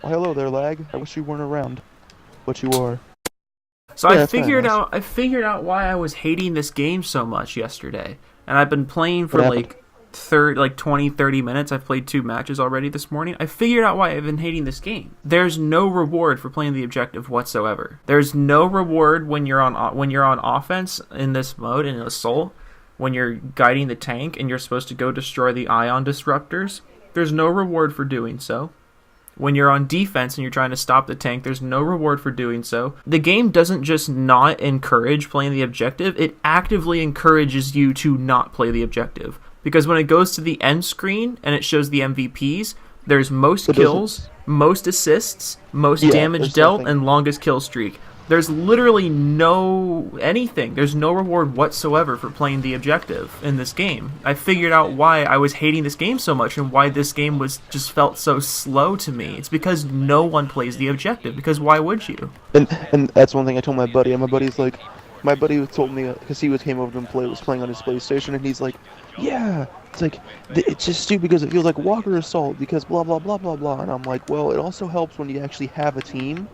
Well, hello there, lag. I wish you weren't around, but you are. So Yeah, I that's kinda figured nice. out I figured out why I was hating this game so much yesterday. And I've been playing What for happened? 20 30 minutes. I've played 2 matches already this morning. I figured out why I've been hating this game. There's no reward for playing the objective whatsoever. There's no reward when you're on offense in this mode in Assault, when you're guiding the tank and you're supposed to go destroy the ion disruptors. There's no reward for doing so. When you're on defense and you're trying to stop the tank, there's no reward for doing so. The game doesn't just not encourage playing the objective, it actively encourages you to not play the objective. Because when it goes to the end screen and it shows the MVPs, there's most It doesn't. kills, most assists, most Yeah, damage there's dealt, nothing. and longest kill streak. There's literally no anything. There's no reward whatsoever for playing the objective in this game. I figured out why I was hating this game so much and why this game was just felt so slow to me. It's because no one plays the objective. Because why would you? And that's one thing I told my buddy. And my buddy's like, my buddy told me because came over and was playing on his PlayStation, and he's like, yeah, it's like it's just stupid because it feels like Walker Assault because blah blah blah blah blah. And I'm like, well, it also helps when you actually have a team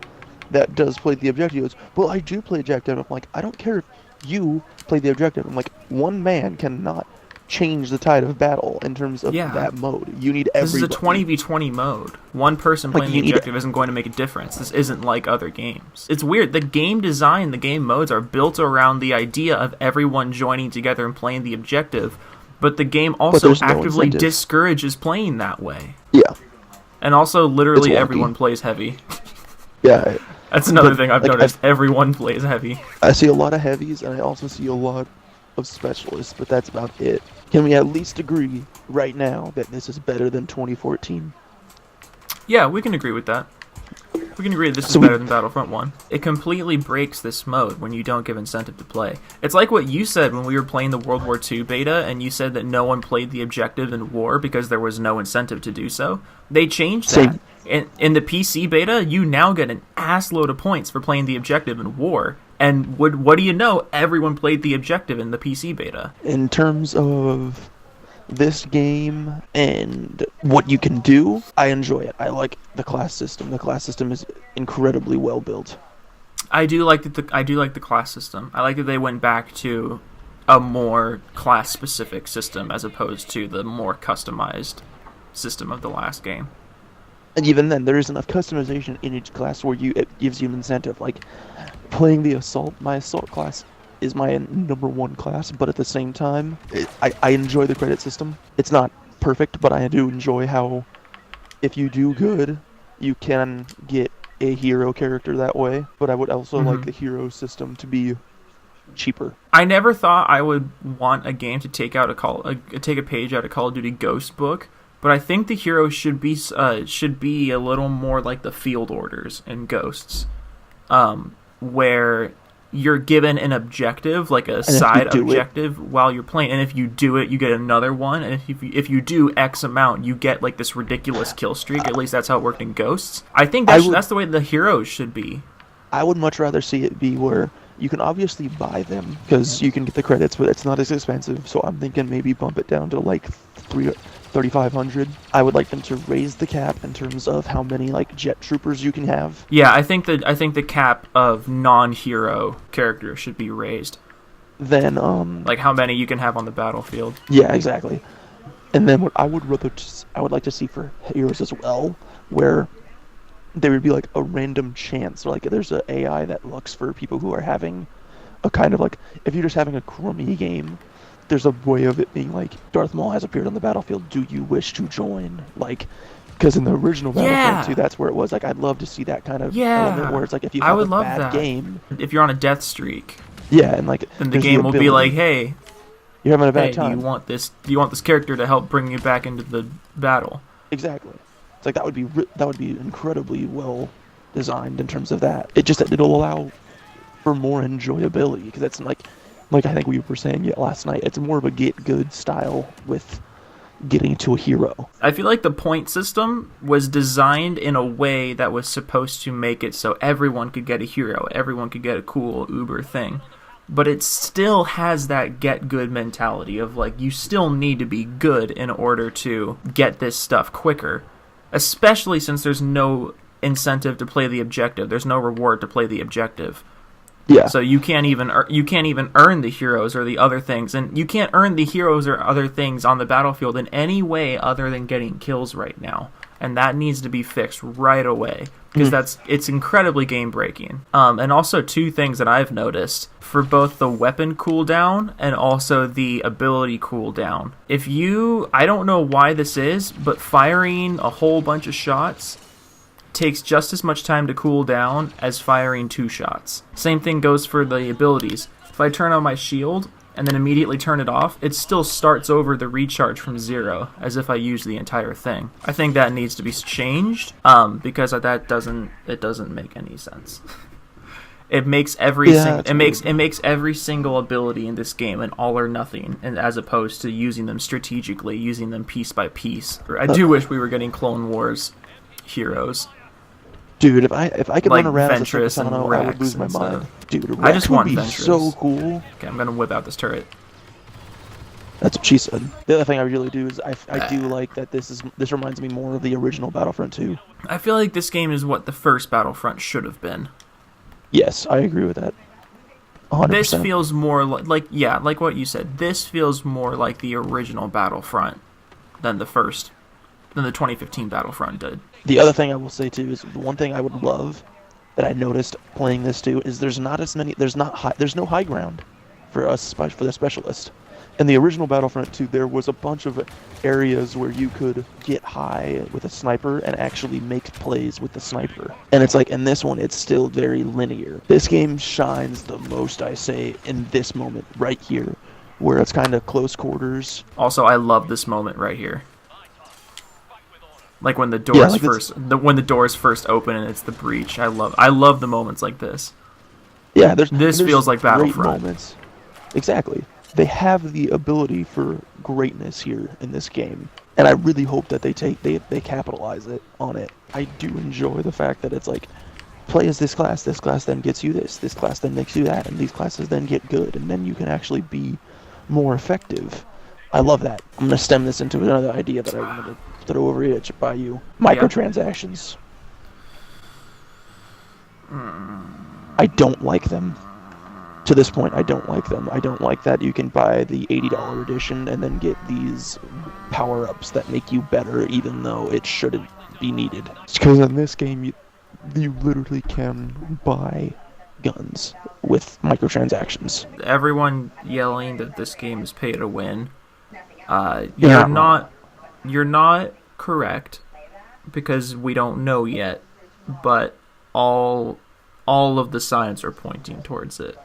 that does play the objective. He goes, well, I do play objective. I'm like, I don't care if you play the objective. I'm like, one man cannot change the tide of battle in terms of Yeah. that mode. You need This is everybody. a 20v20 mode. One person Like, playing you the need- objective isn't going to make a difference. This isn't like other games. It's weird. The game design, the game modes are built around the idea of everyone joining together and playing the objective, but the game also there's no actively incentive. discourages playing that way. Yeah, And also, literally It's wonky. everyone plays heavy. yeah. That's another But, thing I've like, noticed. Everyone plays heavy. I see a lot of heavies, and I also see a lot of specialists, but that's about it. Can we at least agree right now that this is better than 2014? Yeah, we can agree with that. We can agree that this is So we- better than Battlefront 1. It completely breaks this mode when you don't give incentive to play. It's like what you said when we were playing the World War II beta, and you said that no one played the objective in war because there was no incentive to do so. They changed that. Same. In the PC beta, you now get an ass load of points for playing the objective in war. And what do you know? Everyone played the objective in the PC beta. In terms of this game and what you can do, I enjoy it. I like the class system. The class system is incredibly well built. I do like the class system. I like that they went back to a more class specific system as opposed to the more customized system of the last game. And even then, there is enough customization in each class where it gives you an incentive. Like, playing the Assault, my Assault class is my number one class, but at the same time, I enjoy the credit system. It's not perfect, but I do enjoy how, if you do good, you can get a hero character that way. But I would also like the hero system to be cheaper. I never thought I would want a game to take a page out of Call of Duty Ghost book, but I think the hero should be a little more like the field orders in Ghosts, where you're given an objective, like a side objective, while you're playing, and if you do it, you get another one, and if you do X amount, you get like this ridiculous kill streak. At least that's how it worked in Ghosts. I think that's the way the heroes should be. I would much rather see it be where you can obviously buy them because you can get the credits, but it's not as expensive. So I'm thinking maybe bump it down to like 3,500. I would like them to raise the cap in terms of how many like jet troopers you can have. Yeah, I think the cap of non-hero characters should be raised. Then Like how many you can have on the battlefield. yeah, exactly. And then what I would like to see for heroes as well, where there would be like a random chance, like there's a AI that looks for people who are having a kind of like, if you're just having a crummy game, there's a way of it being like, Darth Maul has appeared on the battlefield, do you wish to join? Like, because in the original Battlefront 2, that's where it was. Like, I'd love to see that kind of element where it's like, if you have a bad game, if you're on a death streak, yeah, and like, then the game will be like, hey, you're having a bad hey, time. do you want this character to help bring you back into the battle? Exactly. It's like that would be incredibly well designed in terms of that. It'll allow for more enjoyability because it's like I think we were saying last night. It's more of a get good style with getting to a hero. I feel like the point system was designed in a way that was supposed to make it so everyone could get a hero, everyone could get a cool Uber thing. But it still has that get good mentality of like you still need to be good in order to get this stuff quicker. Especially since there's no incentive to play the objective. There's no reward to play the objective. Yeah. So you can't even earn the heroes or the other things, and you can't earn the heroes or other things on the battlefield in any way other than getting kills right now, and that needs to be fixed right away because it's incredibly game breaking. And also two things that I've noticed for both the weapon cooldown and also the ability cooldown. I don't know why this is, but firing a whole bunch of shots takes just as much time to cool down as firing 2 shots. Same thing goes for the abilities. If I turn on my shield and then immediately turn it off, it still starts over the recharge from 0 as if I use the entire thing. I think that needs to be changed because it doesn't make any sense. It makes it makes every single ability in this game an all or nothing, and as opposed to using them strategically, using them piece by piece. I do wish we were getting Clone Wars heroes. Dude, if I could like run around Ventress as a Second Son, I would lose my mind. Dude, Rex I just want would be Ventress. So cool. Okay, I'm gonna whip out this turret. That's what she said. The other thing I really do is I do like that this reminds me more of the original Battlefront 2. I feel like this game is what the first Battlefront should have been. Yes, I agree with that. 100%. This feels more like what you said. This feels more like the original Battlefront than the 2015 Battlefront did. The other thing I will say too is the one thing I would love that I noticed playing this too is there's no high ground for the specialist. In the original Battlefront 2, there was a bunch of areas where you could get high with a sniper and actually make plays with the sniper. And it's like, in this one, it's still very linear. This game shines the most, I say, in this moment right here, where it's kind of close quarters. Also, I love this moment right here. Like when the doors when the doors first open and it's the breach. I love the moments like this. Yeah, there's feels like Battlefront. Moments. Exactly. They have the ability for greatness here in this game, and I really hope that they capitalize on it. I do enjoy the fact that it's like, play as this class then gets you this class then makes you that, and these classes then get good, and then you can actually be more effective. I love that. I'm gonna stem this into another idea that I wanted to throw over here by you. Microtransactions. I don't like them. To this point, I don't like them. I don't like that you can buy the $80 edition and then get these power-ups that make you better, even though it shouldn't be needed. It's because in this game, you literally can buy guns with microtransactions. Everyone yelling that this game is pay to win. You're not correct, because we don't know yet, but all of the signs are pointing towards it.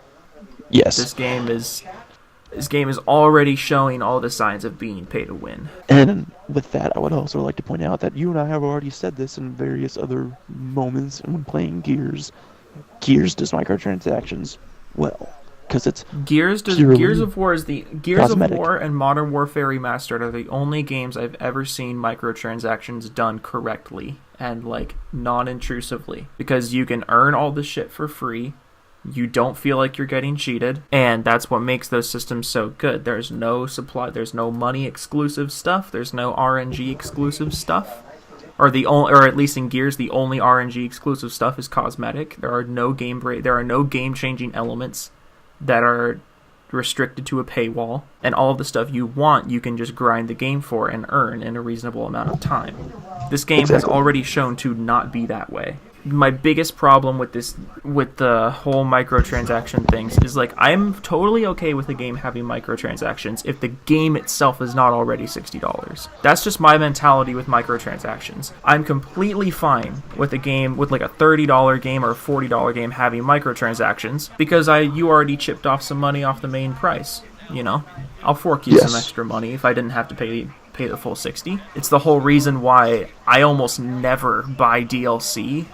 Yes. This game is already showing all the signs of being pay to win. And with that, I would also like to point out that you and I have already said this in various other moments when playing Gears. Gears does microtransactions well, because it's Gears of War and Modern Warfare Remastered are the only games I've ever seen microtransactions done correctly and like non-intrusively, because you can earn all the shit for free. You don't feel like you're getting cheated, and that's what makes those systems so good. There's no supply, there's no money exclusive stuff, there's no RNG exclusive stuff. Or at least in Gears, the only RNG exclusive stuff is cosmetic. There are no game-changing elements that are restricted to a paywall, and all of the stuff you want, you can just grind the game for and earn in a reasonable amount of time. This game has already shown to not be that way. My biggest problem with the whole microtransaction things is, like, I'm totally okay with a game having microtransactions if the game itself is not already $60. That's just my mentality with microtransactions. I'm completely fine with a game, with like a $30 game or a $40 game having microtransactions, because you already chipped off some money off the main price, you know? I'll fork you some extra money if I didn't have to pay the full $60. It's the whole reason why I almost never buy DLC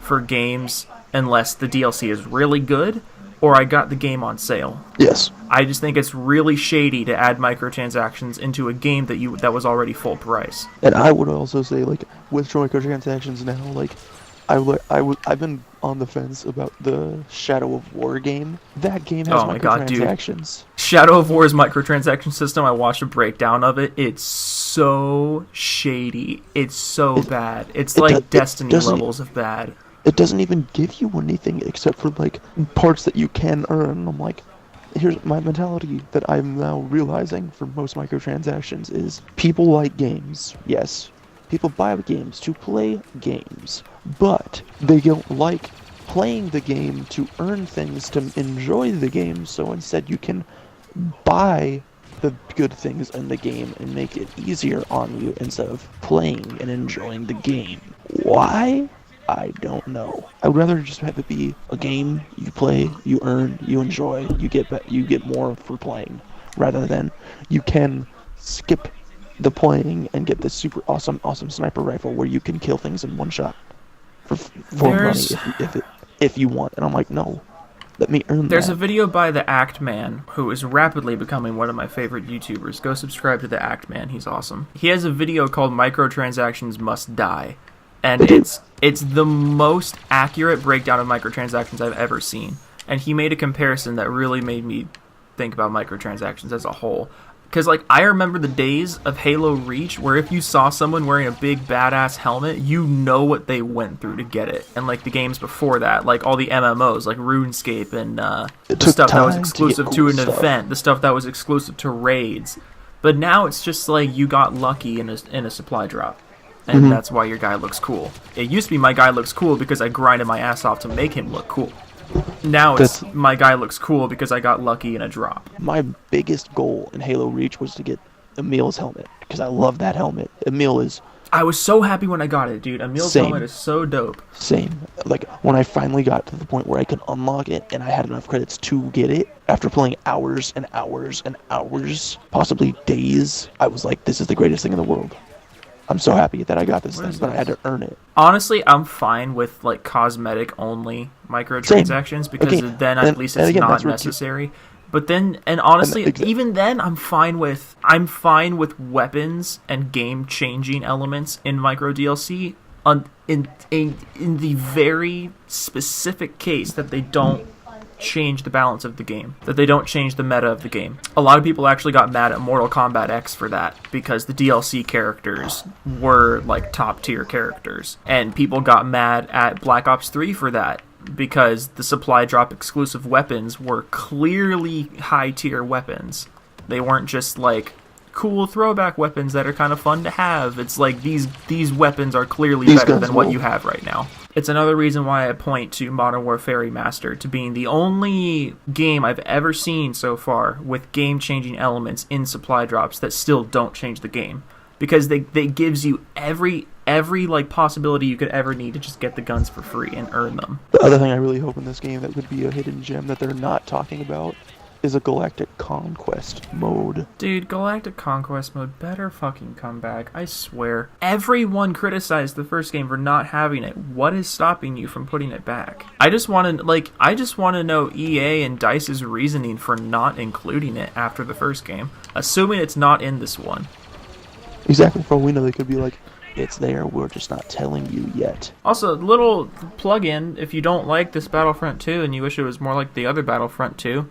for games unless the DLC is really good or I got the game on sale. Yes. I just think it's really shady to add microtransactions into a game that was already full price. And I would also say, like, with microtransactions now, like, I've been on the fence about the Shadow of War game. That game has Oh my god, dude. microtransactions. Shadow of War's microtransaction system, I watched a breakdown of it. It's so shady. It's so bad. It's like Destiny levels of bad. It doesn't even give you anything except for like parts that you can earn. I'm like, here's my mentality that I'm now realizing for most microtransactions is people like games. Yes, people buy games to play games, but they don't like playing the game to earn things to enjoy the game. So instead, you can buy the good things in the game and make it easier on you instead of playing and enjoying the game. Why? I don't know. I would rather just have it be a game you play, you earn, you enjoy, you get more for playing, rather than you can skip the playing and get this super awesome sniper rifle where you can kill things in one shot for money if you want. And I'm like, no, let me earn that. There's a video by the Act Man, who is rapidly becoming one of my favorite YouTubers. Go subscribe to the Act Man. He's awesome. He has a video called "Microtransactions Must Die." And it's the most accurate breakdown of microtransactions I've ever seen. And he made a comparison that really made me think about microtransactions as a whole. Because, like, I remember the days of Halo Reach where if you saw someone wearing a big badass helmet, you know what they went through to get it. And, like, the games before that, like all the MMOs, like RuneScape and the stuff that was exclusive to an event, the stuff that was exclusive to raids. But now it's just like you got lucky in a supply drop. And that's why your guy looks cool. It used to be my guy looks cool because I grinded my ass off to make him look cool. Now it's my guy looks cool because I got lucky in a drop. My biggest goal in Halo Reach was to get Emil's helmet, because I love that helmet. Emil is... I was so happy when I got it, dude. Emil's helmet is so dope. Same. Like, when I finally got to the point where I could unlock it, and I had enough credits to get it, after playing hours and hours and hours, possibly days, I was like, this is the greatest thing in the world. I'm so happy that I got this thing, but I had to earn it. Honestly, I'm fine with like cosmetic-only microtransactions because then at least it's not necessary. But then, and honestly, even then, I'm fine with weapons and game-changing elements in micro DLC. In the very specific case that they don't change the balance of the game, that they don't change the meta of the game. A lot of people actually got mad at Mortal Kombat X for that because the DLC characters were like top tier characters, and people got mad at Black Ops 3 for that because the supply drop exclusive weapons were clearly high tier weapons. They weren't just like cool throwback weapons that are kind of fun to have. It's like these weapons are clearly better than what you have right now. It's another reason why I point to Modern Warfare Remastered to being the only game I've ever seen so far with game-changing elements in supply drops that still don't change the game. Because they gives you every like possibility you could ever need to just get the guns for free and earn them. The other thing I really hope in this game that would be a hidden gem that they're not talking about is a Galactic Conquest mode. Dude, Galactic Conquest mode better fucking come back, I swear. Everyone criticized the first game for not having it. What is stopping you from putting it back? I just want to know EA and DICE's reasoning for not including it after the first game, assuming it's not in this one. Exactly, for all we know they could be like, it's there, we're just not telling you yet. Also, little plug-in, if you don't like this Battlefront 2 and you wish it was more like the other Battlefront 2,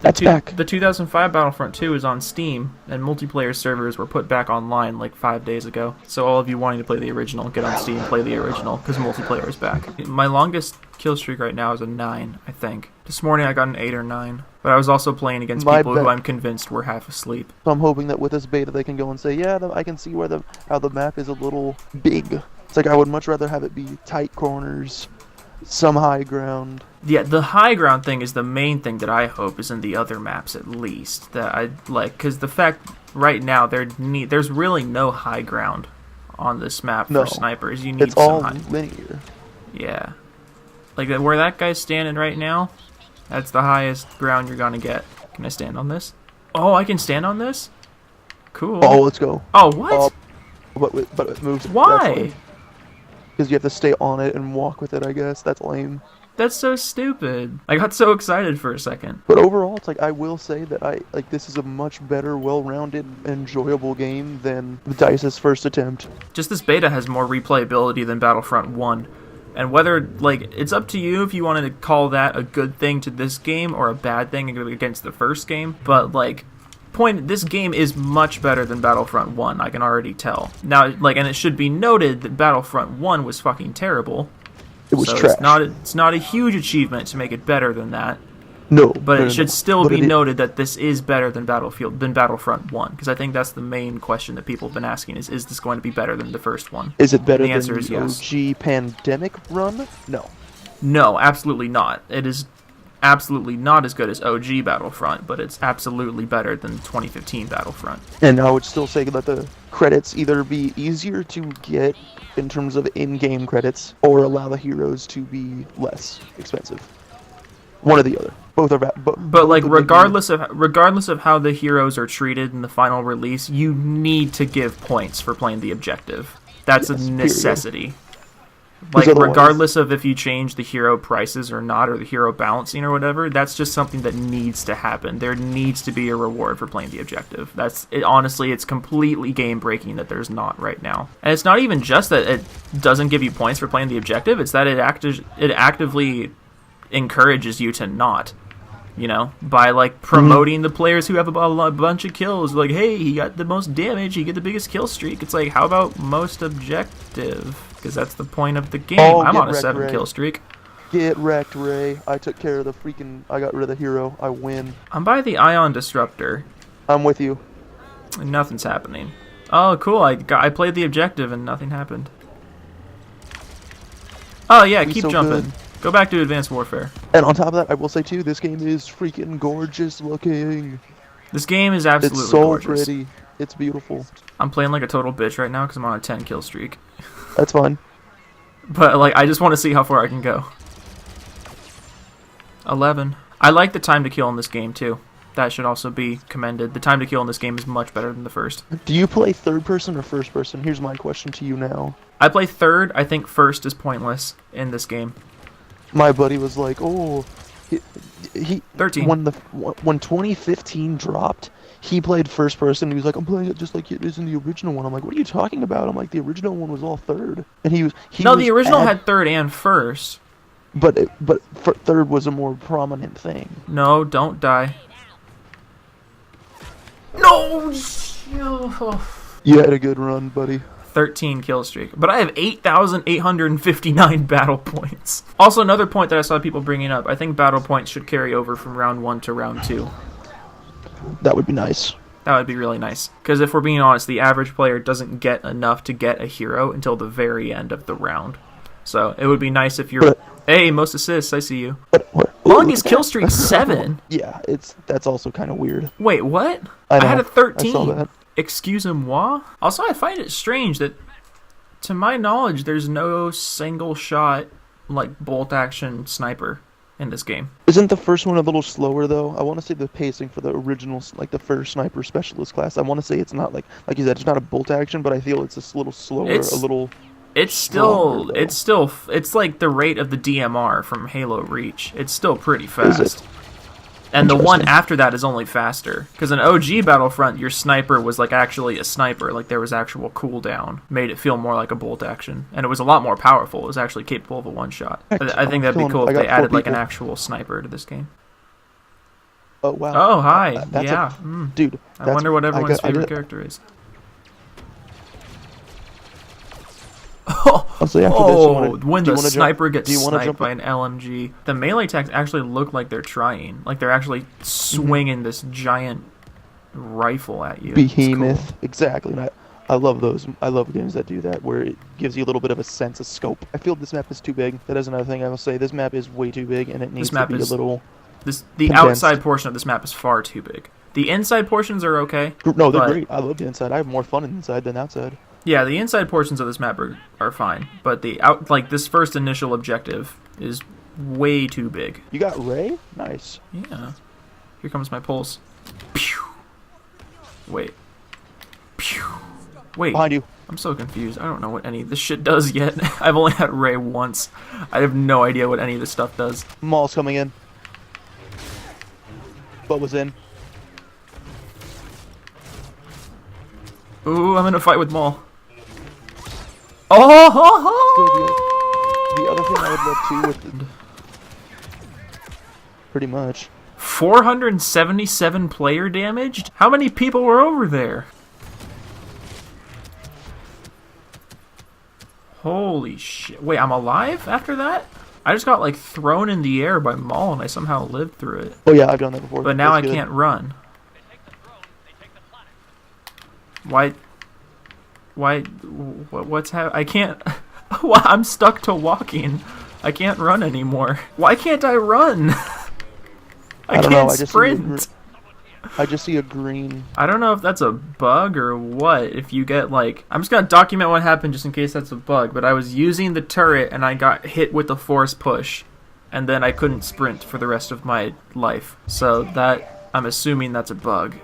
that's back. The 2005 Battlefront 2 is on Steam, and multiplayer servers were put back online like 5 days ago. So all of you wanting to play the original, get on Steam and play the original, because multiplayer is back. My longest kill streak right now is a 9, I think. This morning I got an 8 or 9. But I was also playing against people who I'm convinced were half asleep. So I'm hoping that with this beta they can go and say, yeah, I can see how the map is a little big. It's like I would much rather have it be tight corners, some high ground. Yeah, the high ground thing is the main thing that I hope is in the other maps at least. That I like, because the fact right now there's really no high ground on this map for snipers. You need it's all linear. Yeah, like where that guy's standing right now. That's the highest ground you're gonna get. Can I stand on this? Oh, I can stand on this? Cool. Oh, let's go. Oh, what? But it moves. Why? Because you have to stay on it and walk with it, I guess. That's lame. That's so stupid. I got so excited for a second. But overall, it's like I will say that this is a much better, well-rounded, enjoyable game than DICE's first attempt. Just this beta has more replayability than Battlefront 1. And whether, like, it's up to you if you wanted to call that a good thing to this game or a bad thing against the first game. But, like, this game is much better than Battlefront 1, I can already tell. Now, like, and it should be noted that Battlefront 1 was fucking terrible. It was so trash. It's not a huge achievement to make it better than that. No. But it should still be noted that this is better than Battlefront 1, because I think that's the main question that people have been asking is this going to be better than the first one? Is it better the than answer is the yes. OG Pandemic run? No. No, absolutely not. It is absolutely not as good as OG Battlefront, but it's absolutely better than 2015 Battlefront. And I would still say that the credits either be easier to get in terms of in-game credits, or allow the heroes to be less expensive. One or the other. Both are but like regardless of how the heroes are treated in the final release, you need to give points for playing the objective. That's a necessity. Like regardless of if you change the hero prices or not, or the hero balancing or whatever, that's just something that needs to happen. There needs to be a reward for playing the objective. Honestly, it's completely game breaking that there's not right now. And it's not even just that it doesn't give you points for playing the objective, it's that it actively encourages you to not, by like promoting the players who have a bunch of kills. Like, hey, he got the most damage, he get the biggest kill streak. It's like, how about most objective? Because that's the point of the game. I'm on a 7 kill streak. Get wrecked, Ray. I took care of I got rid of the hero. I win. I'm by the Ion Disruptor. I'm with you. And nothing's happening. Oh, cool. I played the objective and nothing happened. Oh yeah, keep jumping. Good. Go back to Advanced Warfare. And on top of that, I will say too, this game is freaking gorgeous looking. This game is absolutely gorgeous. It's so gorgeous. pretty. It's beautiful. I'm playing like a total bitch right now because I'm on a 10 kill streak. That's fine. But like, I just want to see how far I can go. 11. I like the time to kill in this game too. That should also be commended. The time to kill in this game is much better than the first. Do you play third person or first person? Here's my question to you now. I play third. I think first is pointless in this game. My buddy was like, "Oh, he 13. When 2015 dropped, he played first person. He was like, I'm playing it just like it is in the original one. I'm like, what are you talking about? I'm like, the original one was all third, and the original had third and first. But third was a more prominent thing. No, don't die. No. You had a good run, buddy. 13 kill streak, but I have 8,859 battle points. Also, another point that I saw people bringing up, I think battle points should carry over from round 1 to round 2. That would be nice. That would be really nice, because if we're being honest, the average player doesn't get enough to get a hero until the very end of the round. So it would be nice if you're hey, most assists, I see you. Longest kill streak 7. Yeah, that's also kind of weird. Wait, what? I had a 13. I saw that. Excuse-moi? Also, I find it strange that, to my knowledge, there's no single-shot, like, bolt-action sniper in this game. Isn't the first one a little slower, though? I want to say the pacing for the original, like, the first sniper specialist class, I want to say it's not, like you said, it's not a bolt-action, but I feel it's a little slower, It's like the rate of the DMR from Halo Reach. It's still pretty fast. Is it? And the one after that is only faster. Because in OG Battlefront, your sniper was like actually a sniper. Like there was actual cooldown. Made it feel more like a bolt action. And it was a lot more powerful. It was actually capable of a one-shot. I think that'd be cool if they added like an actual sniper to this game. Oh, wow. Oh, hi. Yeah. Dude. I wonder what everyone's favorite character is. When the sniper gets sniped by an LMG. The melee attacks actually look like they're trying. Like they're actually swinging this giant rifle at you. Behemoth. Cool. Exactly. And I love those. I love games that do that, where it gives you a little bit of a sense of scope. I feel this map is too big. That is another thing I will say. This map is way too big, and it needs to be a little the condensed. Outside portion of this map is far too big. The inside portions are okay. No, they're great. I love the inside. I have more fun inside than outside. Yeah, the inside portions of this map are fine, but this first initial objective is way too big. You got Ray? Nice. Yeah. Here comes my pulse. Pew. Wait. Pew. Wait. Behind you. I'm so confused. I don't know what any of this shit does yet. I've only had Ray once. I have no idea what any of this stuff does. Maul's coming in. What was in? Ooh, I'm in a fight with Maul. Oh! The other thing I would love too with pretty much. 477 player damaged? How many people were over there? Holy shit. Wait, I'm alive after that? I just got like thrown in the air by Maul and I somehow lived through it. Oh yeah, I've done that before. But now That's I good. can't run. Why? What's happening? I can't... I'm stuck to walking. I can't run anymore. Why can't I run? I don't can't know, sprint. I just see a green. I don't know if that's a bug or what. If you get like... I'm just going to document what happened just in case that's a bug. But I was using the turret and I got hit with the force push. And then I couldn't sprint for the rest of my life. So that... I'm assuming that's a bug.